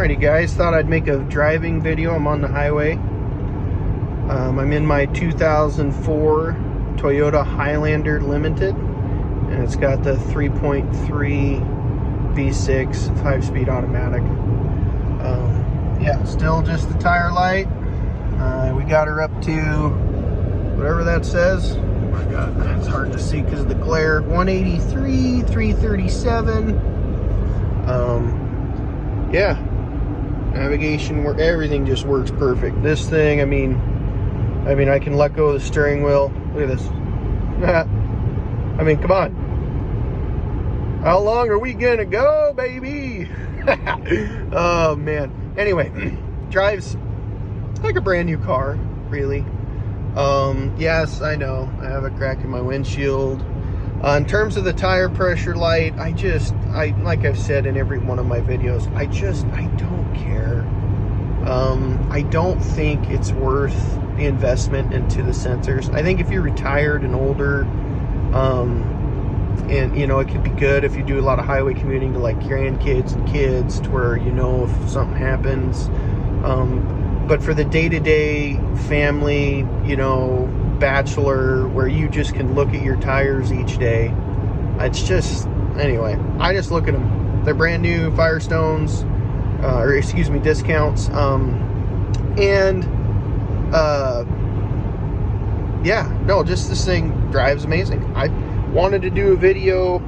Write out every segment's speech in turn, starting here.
Alrighty guys, thought I'd make a driving video. I'm on the highway. I'm in my 2004 Toyota Highlander Limited, and it's got the 3.3 V6 5-speed automatic. Yeah, still just the tire light. We got her up to whatever that says. Oh God, it's hard to see because of the glare. 183, 337. Yeah, navigation, where everything just works perfect. This thing, I mean, I can let go of the steering wheel. Look at this. I mean, come on. How long are we gonna go, baby? Oh man. Anyway, drives like a brand new car, really. Yes, I know I have a crack in my windshield. In terms of the tire pressure light, I like I've said in every one of my videos, I don't care. I don't think it's worth the investment into the sensors. I think if you're retired and older, and you know, it could be good if you do a lot of highway commuting to like grandkids and kids, to where, you know, if something happens. But for the day-to-day family, you know, bachelor, where you just can look at your tires each day, it's just, anyway, I just look at them. They're brand new Firestones, or excuse me, discounts. Yeah, no, just this thing drives amazing. I wanted to do a video,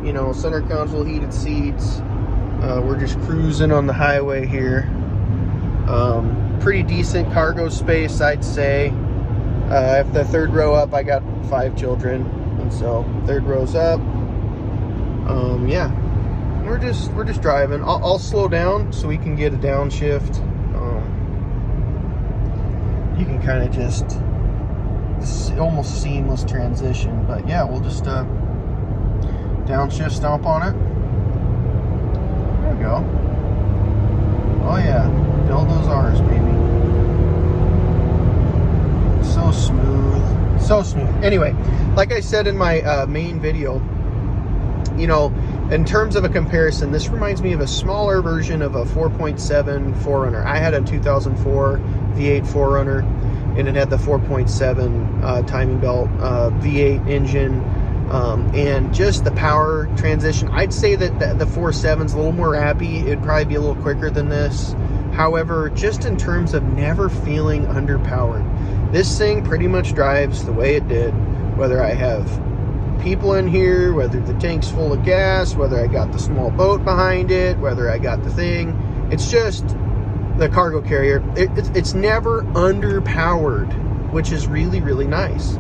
you know, center console, heated seats. We're just cruising on the highway here. Pretty decent cargo space, I'd say. If the third row up, I got 5 children, and so third row's up. Yeah, we're just driving. I'll slow down so we can get a downshift. You can kind of just, almost seamless transition, but yeah, we'll just downshift, stomp on it. There we go. Oh yeah, build those R's, baby. So smooth, so smooth. Anyway, like I said in my main video, you know, in terms of a comparison, this reminds me of a smaller version of a 4.7 4Runner. I had a 2004 V8 4Runner, and it had the 4.7 timing belt V8 engine, and just the power transition. I'd say that the 4.7's a little more rappy. It'd probably be a little quicker than this. However, just in terms of never feeling underpowered, this thing pretty much drives the way it did, whether I have people in here, whether the tank's full of gas, whether I got the small boat behind it, whether I got the thing. It's just the cargo carrier. It's never underpowered, which is really, really nice.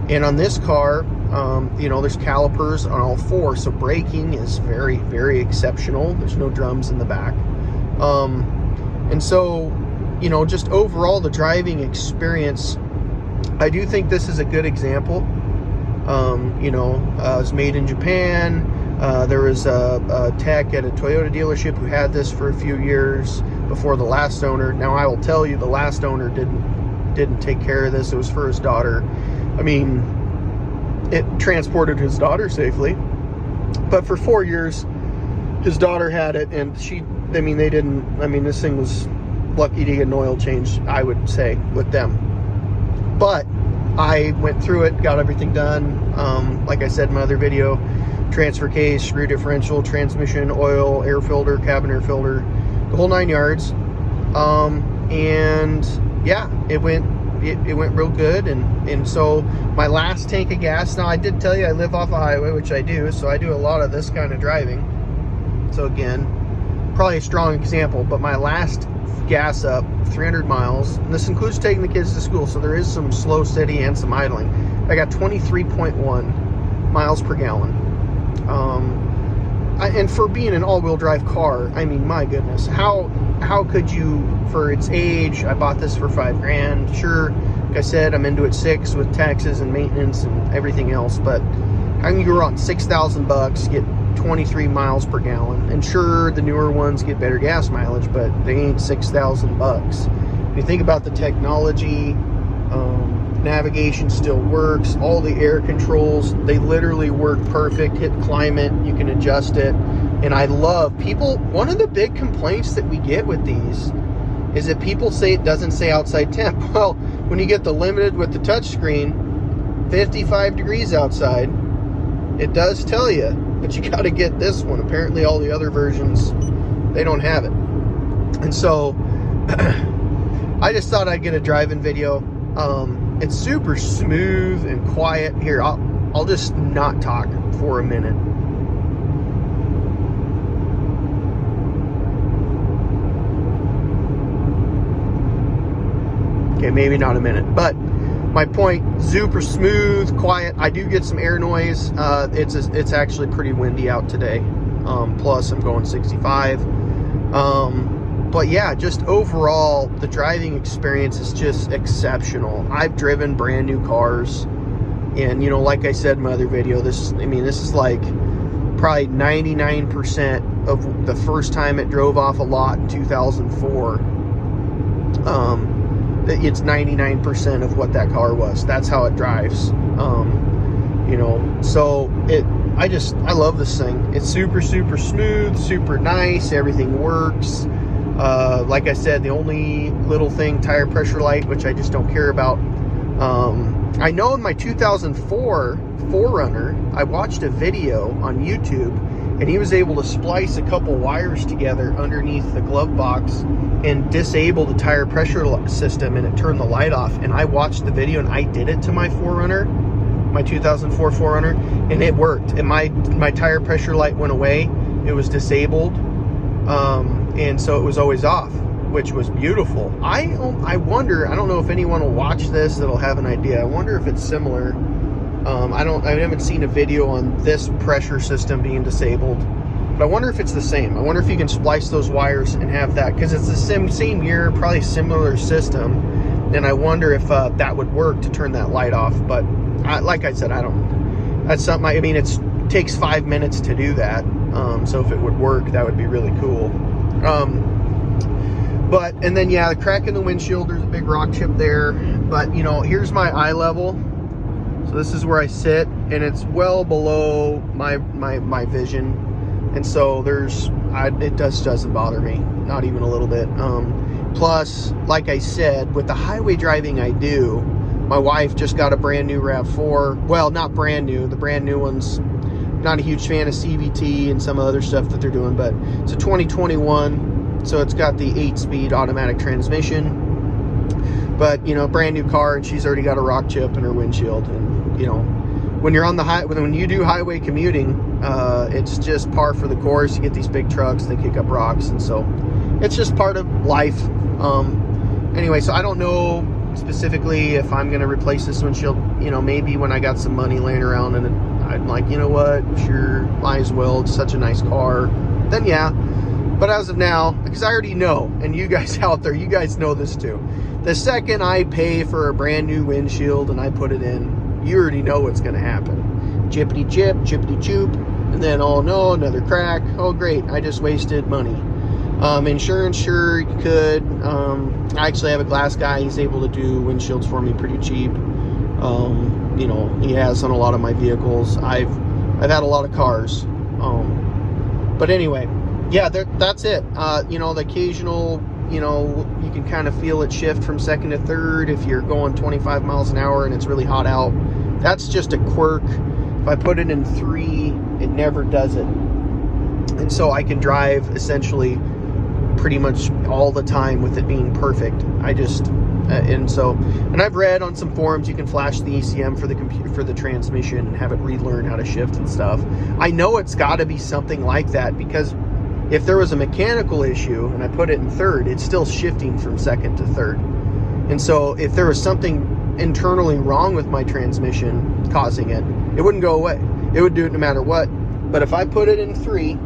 And on this car, you know, there's calipers on all 4, so braking is very, very exceptional. There's no drums in the back. And so, you know, just overall the driving experience, I do think this is a good example. You know, it's made in Japan. There was a tech at a Toyota dealership who had this for a few years before the last owner. Now, I will tell you, the last owner didn't take care of this. It was for his daughter. I mean, it transported his daughter safely, but for 4 years, his daughter had it, and this thing was lucky to get an oil change, I would say, with them. But I went through it, got everything done. Like I said in my other video, transfer case, rear differential, transmission, oil, air filter, cabin air filter, the whole 9 yards. And yeah, it went real good. And so my last tank of gas, now I did tell you I live off a highway, which I do, so I do a lot of this kind of driving. So again, probably a strong example, but my last gas up 300 miles, and this includes taking the kids to school, so there is some slow, steady, and some idling. I got 23.1 miles per gallon. And for being an all-wheel drive car, I mean, my goodness, how could you, for its age, I bought this for $5,000. Sure, like I said, I'm into it 6 with taxes and maintenance and everything else, but I can go on $6,000, get 23 miles per gallon. And sure, the newer ones get better gas mileage, but they ain't $6,000. If you think about the technology, navigation still works. All the air controls, they literally work perfect. Hit climate, you can adjust it. And I love people. One of the big complaints that we get with these is that people say it doesn't say outside temp. Well, when you get the Limited with the touchscreen, 55 degrees outside, it does tell you, but you got to get this one. Apparently all the other versions, they don't have it. And so I just thought I'd get a driving video. It's super smooth and quiet. Here, I'll just not talk for a minute. Okay, maybe not a minute, but my point, super smooth, quiet. I do get some air noise. It's actually pretty windy out today. Plus I'm going 65. But yeah, just overall, the driving experience is just exceptional. I've driven brand new cars, and like I said in my other video, this is like probably 99% of the first time it drove off a lot in 2004. It's 99% of what that car was. That's how it drives. So I love this thing. It's super, super smooth, super nice. Everything works. Like I said, the only little thing, tire pressure light, which I just don't care about. I know in my 2004 4Runner, I watched a video on YouTube, and he was able to splice a couple wires together underneath the glove box and disable the tire pressure system, and it turned the light off. And I watched the video, and I did it to my 4Runner, my 2004 4Runner, and it worked. And my tire pressure light went away. It was disabled, and so it was always off, which was beautiful. I wonder, I don't know if anyone will watch this that'll have an idea. I wonder if it's similar. I haven't seen a video on this pressure system being disabled, but I wonder if it's the same. I wonder if you can splice those wires and have that, because it's the same year, probably similar system, and I wonder if that would work to turn that light off. But like I said, that's something, it takes 5 minutes to do that, so if it would work, that would be really cool. And then yeah, the crack in the windshield, there's a big rock chip there, but here's my eye level. So this is where I sit, and it's well below my vision, and so it just doesn't bother me, not even a little bit. Plus, like I said, with the highway driving I do, my wife just got a brand new RAV4. Well, not brand new. The brand new one's, not a huge fan of CVT and some other stuff that they're doing, but it's a 2021, so it's got the 8-speed automatic transmission. But brand new car, and she's already got a rock chip in her windshield. And when you're on the when you do highway commuting, it's just par for the course. You get these big trucks, they kick up rocks, and so it's just part of life. Anyway, so I don't know specifically if I'm gonna replace this windshield. Maybe when I got some money laying around, and I'm like, you know what, sure, might as well. It's such a nice car. Then yeah. But as of now, because I already know, and you guys out there, you guys know this too. The second I pay for a brand new windshield and I put it in, you already know what's going to happen. Chippity chip, chippity choop, and then, oh no, another crack. Oh great, I just wasted money. Insurance, sure, you could. I actually have a glass guy. He's able to do windshields for me pretty cheap. He has on a lot of my vehicles. I've had a lot of cars. But anyway, yeah, that's it. The occasional, you can kind of feel it shift from second to third if you're going 25 miles an hour and it's really hot out. That's just a quirk. If I put it in 3, it never does it. And so I can drive essentially pretty much all the time with it being perfect. And I've read on some forums you can flash the ECM for the transmission and have it relearn how to shift and stuff. I know it's got to be something like that, because if there was a mechanical issue and I put it in third, it's still shifting from second to third. And so if there was something internally wrong with my transmission causing it, it wouldn't go away. It would do it no matter what. But if I put it in 3,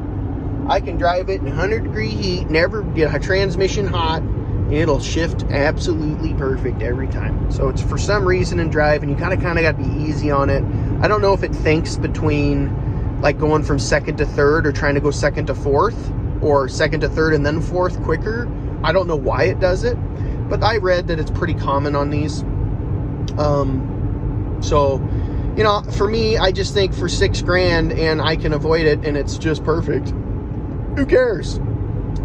I can drive it in 100-degree heat, never get a transmission hot, and it'll shift absolutely perfect every time. So it's, for some reason in driving, you kind of got to be easy on it. I don't know if it thinks between like going from second to third or trying to go second to fourth, or second to third and then fourth quicker. I don't know why it does it, but I read that it's pretty common on these. So, for me, I just think for $6,000 and I can avoid it and it's just perfect, who cares?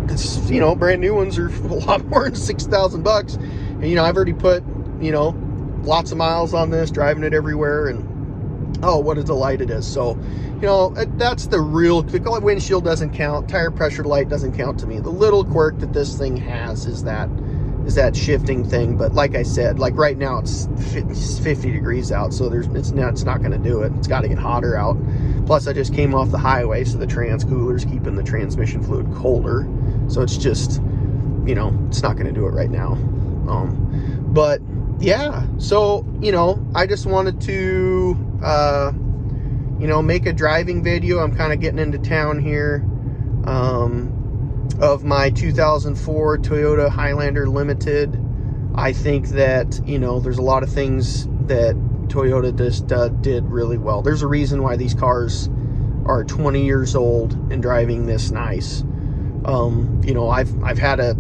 It's, you know, brand new ones are a lot more than $6,000. And, you know, I've already put, you know, lots of miles on this, driving it everywhere, and oh, what a delight it is. So, you know, that's the real, the windshield doesn't count, tire pressure light doesn't count to me. The little quirk that this thing has is that shifting thing. But like I said, like right now it's 50 degrees out, so it's not going to do it. It's got to get hotter out. Plus I just came off the highway, so the trans cooler's keeping the transmission fluid colder, so it's just, you know, it's not going to do it right now. But yeah, so, you know, I just wanted to you know, make a driving video. I'm kind of getting into town here, of my 2004 Toyota Highlander Limited. I think that, you know, there's a lot of things that Toyota just did really well. There's a reason why these cars are 20 years old and driving this nice. You know, I had a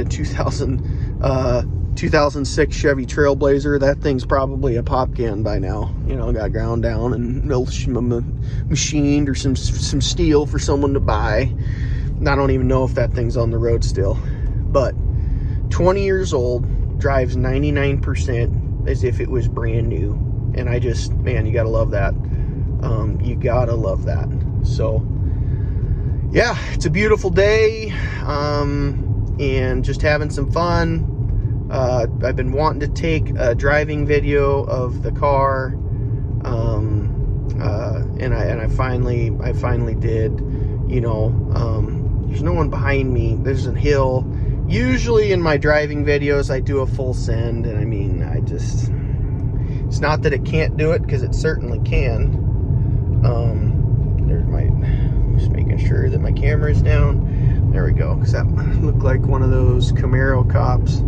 2006 Chevy Trailblazer. That thing's probably a pop can by now. You know, got ground down and machined, or some steel for someone to buy. I don't even know if that thing's on the road still. But 20 years old, drives 99% as if it was brand new. And I just, man, you gotta love that. You gotta love that. So yeah, it's a beautiful day, and just having some fun. I've been wanting to take a driving video of the car, and I finally did. You know, there's no one behind me. There's a hill. Usually in my driving videos, I do a full send, and I mean, it's not that it can't do it, because it certainly can. There's just making sure that my camera's down. There we go, because that looked like one of those Camaro cops.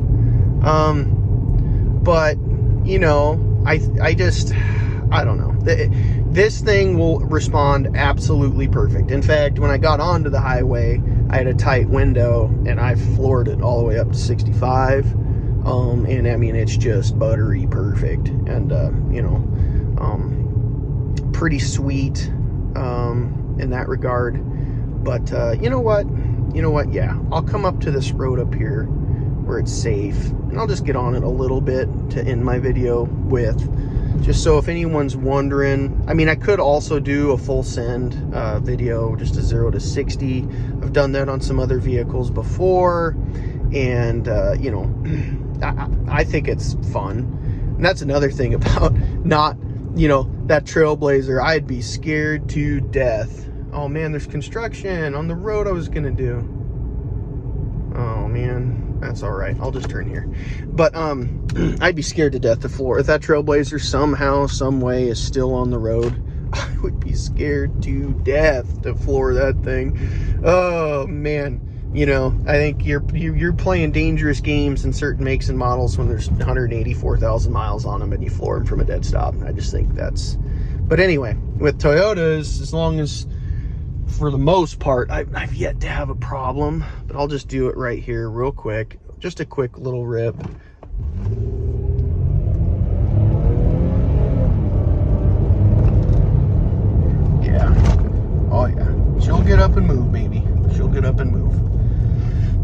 But, you know, I don't know. This thing will respond absolutely perfect. In fact, when I got onto the highway, I had a tight window, and I floored it all the way up to 65. And I mean, it's just buttery perfect, and you know, pretty sweet in that regard. But you know what? Yeah, I'll come up to this road up here where it's safe, and I'll just get on it a little bit to end my video with. Just so if anyone's wondering, I mean, I could also do a full send video, just a 0 to 60. I've done that on some other vehicles before, and you know, I think it's fun. And that's another thing about not, you know, that Trailblazer. I'd be scared to death. Oh man, there's construction on the road I was gonna do. Oh man, that's all right. I'll just turn here. But I'd be scared to death to floor. If that Trailblazer somehow, some way is still on the road, I would be scared to death to floor that thing. Oh man, you know, I think you're playing dangerous games in certain makes and models when there's 184,000 miles on them and you floor them from a dead stop. I just think that's. But anyway, with Toyotas, as long as, for the most part, I've yet to have a problem. But I'll just do it right here real quick. Just a quick little rip. Yeah. Oh yeah. She'll get up and move, baby. She'll get up and move.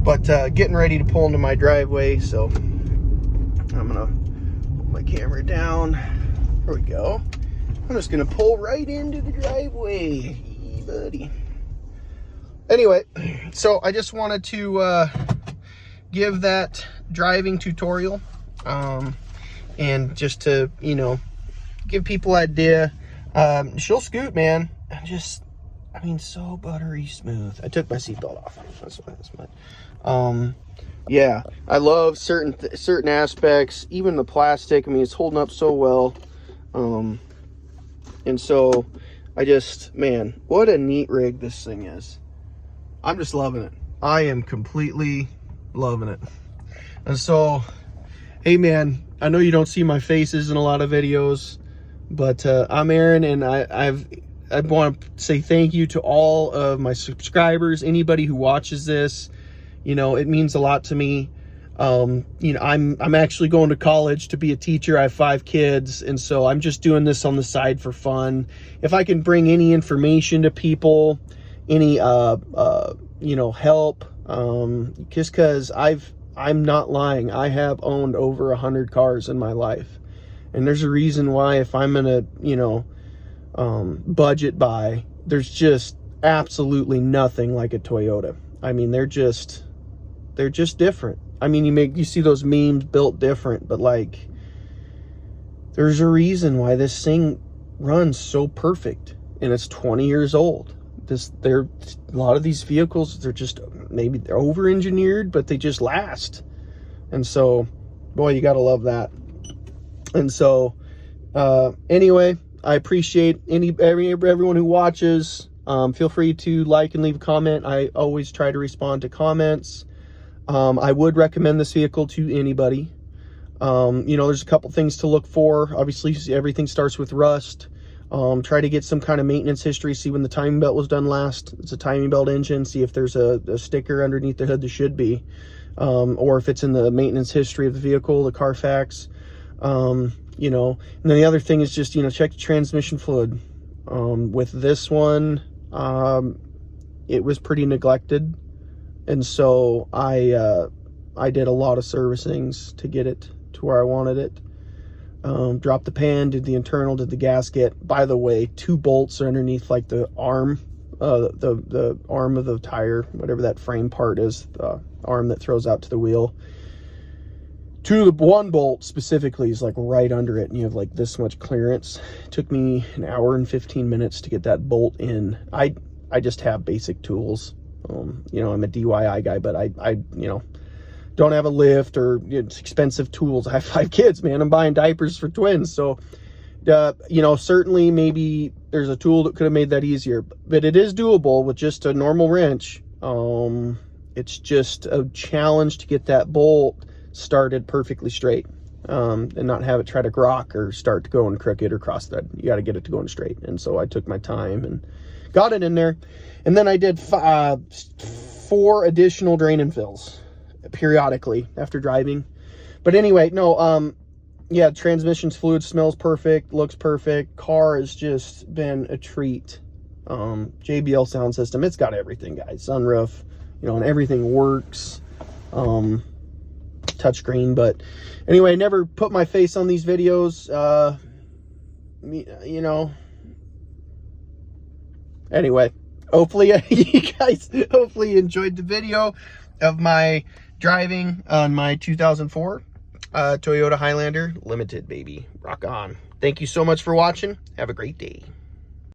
But getting ready to pull into my driveway, so I'm gonna put my camera down. There we go. I'm just gonna pull right into the driveway. Hey, buddy. Anyway, so I just wanted to give that driving tutorial, and just to, you know, give people an idea. She'll scoot, man. I mean, so buttery smooth. I took my seatbelt off. That's my. Yeah, I love certain aspects, even the plastic. I mean, it's holding up so well. And so I just, man, what a neat rig this thing is. I'm just loving it. I am completely loving it. And so, hey man, I know you don't see my faces in a lot of videos, but I'm Aaron, and I want to say thank you to all of my subscribers, anybody who watches this. You know, it means a lot to me. You know, I'm actually going to college to be a teacher. I have 5 kids, and so I'm just doing this on the side for fun. If I can bring any information to people, any you you know, help, just because I'm not lying. I have owned over 100 cars in my life. And there's a reason why, if I'm going to, you know, budget buy, there's just absolutely nothing like a Toyota. I mean, they're just different. I mean, you see those memes, built different, but like, there's a reason why this thing runs so perfect, and it's 20 years old. A lot of these vehicles, they're just, maybe they're over-engineered, but they just last. And so, boy, you gotta love that. And so, anyway, I appreciate everyone who watches. Feel free to like and leave a comment. I always try to respond to comments. I would recommend this vehicle to anybody. You know, there's a couple things to look for. Obviously, everything starts with rust. Try to get some kind of maintenance history. See when the timing belt was done last. It's a timing belt engine. See if there's a sticker underneath the hood. There should be. Or if it's in the maintenance history of the vehicle, the Carfax. You know, and then the other thing is just, you know, check the transmission fluid. With this one, it was pretty neglected. And so I did a lot of servicings to get it to where I wanted it. Dropped the pan, did the internal, did the gasket. By the way, 2 bolts are underneath like the arm, the arm of the tire, whatever that frame part is, the arm that throws out to the wheel. One bolt specifically is like right under it, and you have like this much clearance. It took me an hour and 15 minutes to get that bolt in. I just have basic tools. You know, I'm a DIY guy, but I you know, don't have a lift or, you know, expensive tools. I have 5 kids, man. I'm buying diapers for twins. So, you know, certainly maybe there's a tool that could have made that easier, but it is doable with just a normal wrench. It's just a challenge to get that bolt started perfectly straight, and not have it try to grok or start to going crooked or cross thread. You got to get it to going straight. And so I took my time and got it in there. And then I did 4 additional drain and fills periodically after driving. But anyway, no, yeah, transmission's fluid smells perfect, looks perfect. Car has just been a treat. JBL sound system, it's got everything, guys. Sunroof, you know, and everything works. Touchscreen. But anyway, never put my face on these videos. You know, anyway, hopefully you guys enjoyed the video of my driving on my 2004 Toyota Highlander Limited, baby. Rock on. Thank you so much for watching. Have a great day.